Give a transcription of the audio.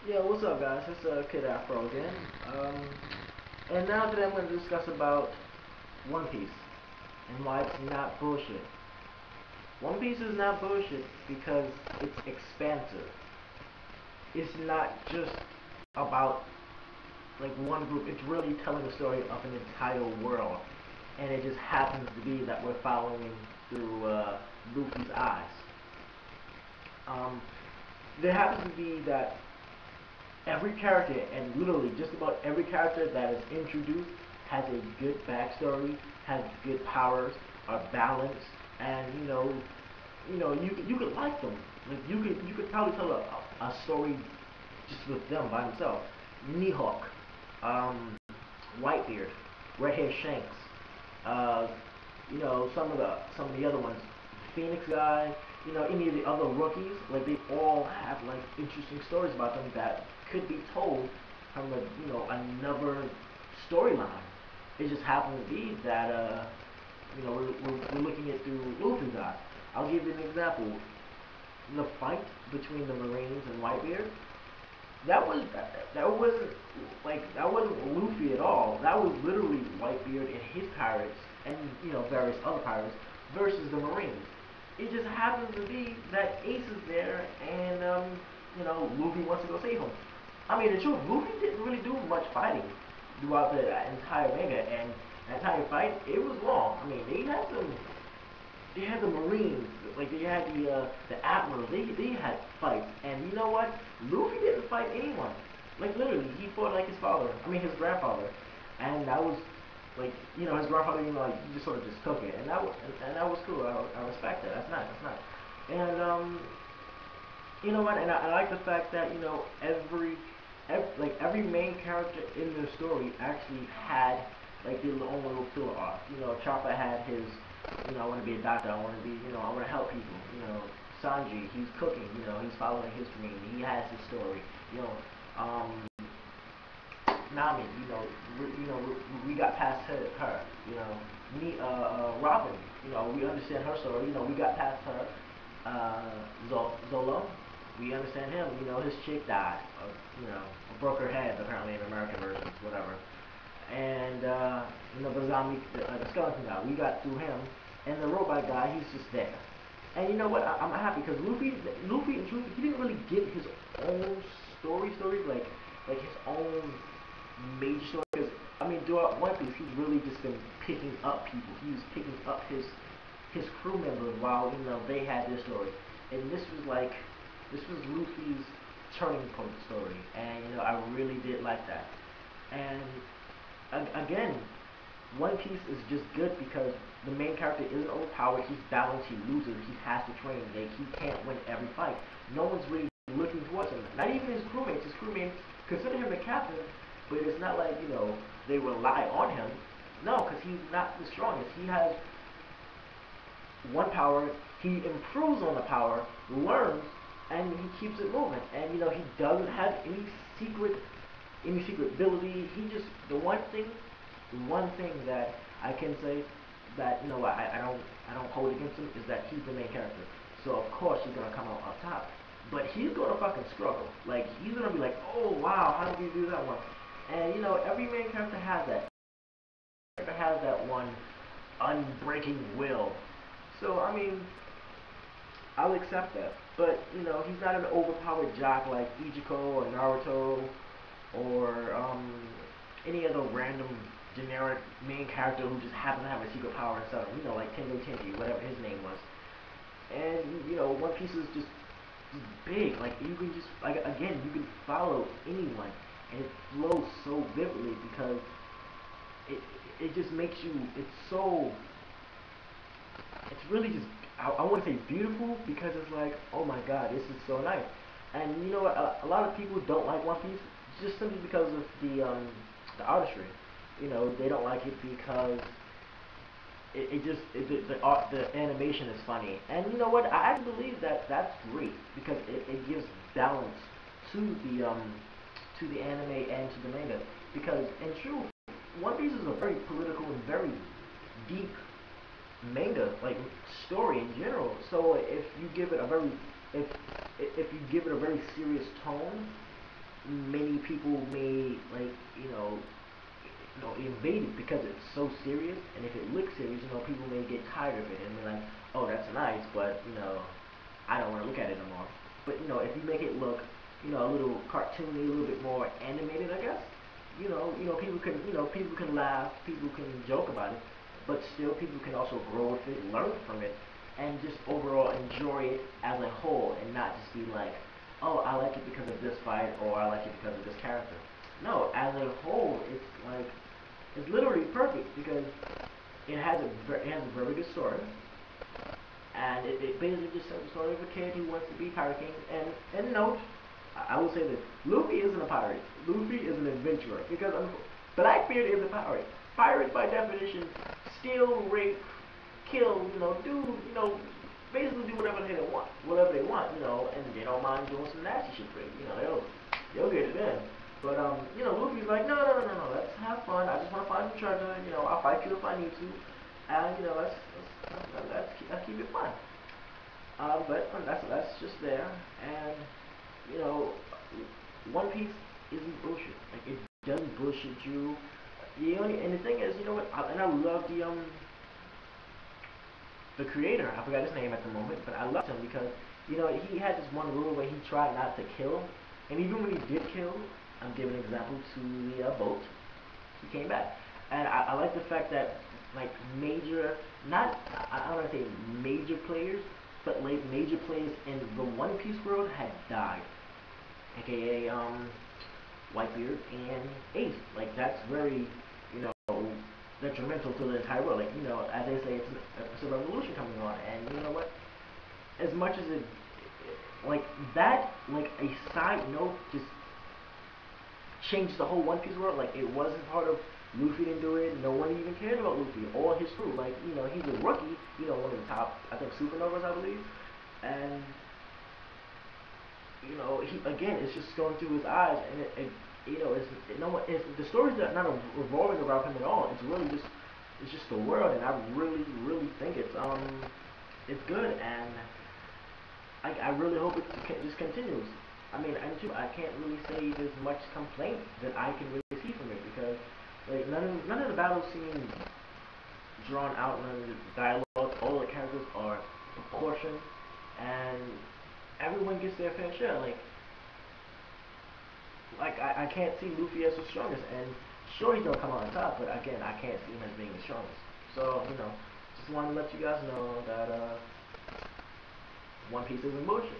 Yeah, what's up, guys? It's Kid Afro again. And now today I'm going to discuss about One Piece and why it's not bullshit. One Piece is not bullshit because it's expansive. It's not just about like one group. It's really telling the story of an entire world, and it just happens to be that we're following through Luffy's eyes. Um, there happens to be that every character, and literally just about every character that is introduced, has a good backstory, has good powers, are balanced, and you could like them. Like you could probably tell a story just with them by themselves. Mihawk, um, Whitebeard, Redhead Shanks, uh, some of the other ones, Phoenix guy, any of the other rookies, like they all have like interesting stories about them that could be told from another storyline. It just happens to be that we're looking at through Luffy's eyes. I'll give you an example. The fight between the Marines and Whitebeard, that wasn't Luffy at all. That was literally Whitebeard and his pirates and various other pirates versus the Marines. It just happens to be that Ace is there and Luffy wants to go save him. I mean the truth, Luffy didn't really do much fighting throughout the entire manga, and the entire fight it was long. I mean they had the Marines, like they had the Admiral. They had fights, and you know what? Luffy didn't fight anyone. Like literally, he fought like his father. I mean his grandfather, and that was like his grandfather. He just sort of just took it, and that was cool. I respect that. That's nice. That's nice. And you know what? And I like the fact that every main character in the story actually had like their own little filler arc. Chopper had his, I want to be a doctor. I want to be, I want to help people. Sanji, he's cooking. He's following his dream. He has his story. You know, Nami, we got past her. Me, Robin, we understand her story. We got past her. Zolo, we understand him. His chick died. Broke her head apparently in American versions, whatever. And the zombie, the skeleton guy, we got through him. And the robot guy, he's just there. And you know what? I'm happy because Luffy in truth, he didn't really get his own story like his own major story. Because I mean, throughout One Piece, he's really just been picking up people. He was picking up his crew members while they had their story. And this was Luffy's turning point story, and I really did like that. And again, One Piece is just good because the main character isn't overpowered. He's balanced. He loses. He has to train. He can't win every fight. No one's really looking towards him. Not even his crewmates. His crewmates consider him the captain, but it's not like they rely on him. No, because he's not the strongest. He has one power. He improves on the power, learns, and he keeps it moving. And he doesn't have secret any secret ability. He just the one thing that I can say that I don't hold against him is that he's the main character. So of course he's gonna come out up top. But he's gonna fucking struggle. Like he's gonna be like, oh wow, how did you do that one? And every main character has that. Character has that one unbreaking will. So I mean, I'll accept that. But he's not an overpowered jock like Ichiko or Naruto or any other random generic main character who just happens to have a secret power inside him. Like Tengo Tenji, whatever his name was. And One Piece is just big. Like you can just like again, you can follow anyone, and it flows so vividly because it it just makes you. It's really just I want to say beautiful because it's like oh my god, this is so nice. And you know what? A lot of people don't like One Piece just simply because of the artistry. They don't like it because the art the animation is funny. And you know what? I actually believe that that's great because it gives balance to the anime and to the manga. Because in truth, One Piece is a very political and very deep manga, like story in general. So if you give it a very serious tone, many people may like invade it because it's so serious, and if it looks serious, people may get tired of it and be like, oh, that's nice, but I don't want to look at it anymore. But if you make it look, a little cartoony, a little bit more animated, I guess, people can laugh, people can joke about it, but still people can also grow with it, learn from it, and just overall enjoy it as a whole, and not just be like, oh, I like it because of this fight, or I like it because of this character. No, as a whole, it's literally perfect because it has a very good story, and it basically just tells the story of a kid who wants to be Pirate King. And no, I will say this: Luffy isn't a pirate. Luffy is an adventurer because Blackbeard is a pirate. Pirates, by definition, steal, rape, kill. Do basically do whatever they want. And they don't mind doing some nasty shit for it. They'll get it in. But Luffy's like, no, no, no, no, no. Let's have fun. I just want to find some treasure. I'll fight you if I need to. And let's keep it fun. But that's just there, and you know, One Piece isn't bullshit. Like it doesn't bullshit you. And the thing is, you know what? And I love the creator. I forgot his name at the moment, but I loved him because he had this one rule where he tried not to kill, and even when he did kill, I'm giving an example to the boat. He came back, and I like the fact that like major, not I don't want to say major players, but like major players in the One Piece world had died, aka Whitebeard and Ace. Like that's very you know detrimental to the entire world. Like as they say, it's a revolution coming on, and you know what? As much as it like that, like a side note, just changed the whole One Piece world. Like it wasn't part of Luffy didn't do it. No one even cared about Luffy or his crew. Like he's a rookie. One of the top, I think, supernovas, I believe. And he again, it's just going through his eyes, and no one. The story's not revolving around him at all. It's just the world, and I really, really think it's good, and I really hope it just continues. I mean, and too, I can't really say there's much complaint that I can really see from it because like none of the battles seem drawn out, none of the dialogue, all the characters are proportioned, and everyone gets their fair share. I can't see Luffy as the strongest, and sure he's gonna come out on top, but again, I can't see him as being the strongest. So just wanted to let you guys know that One Piece isn't bullshit.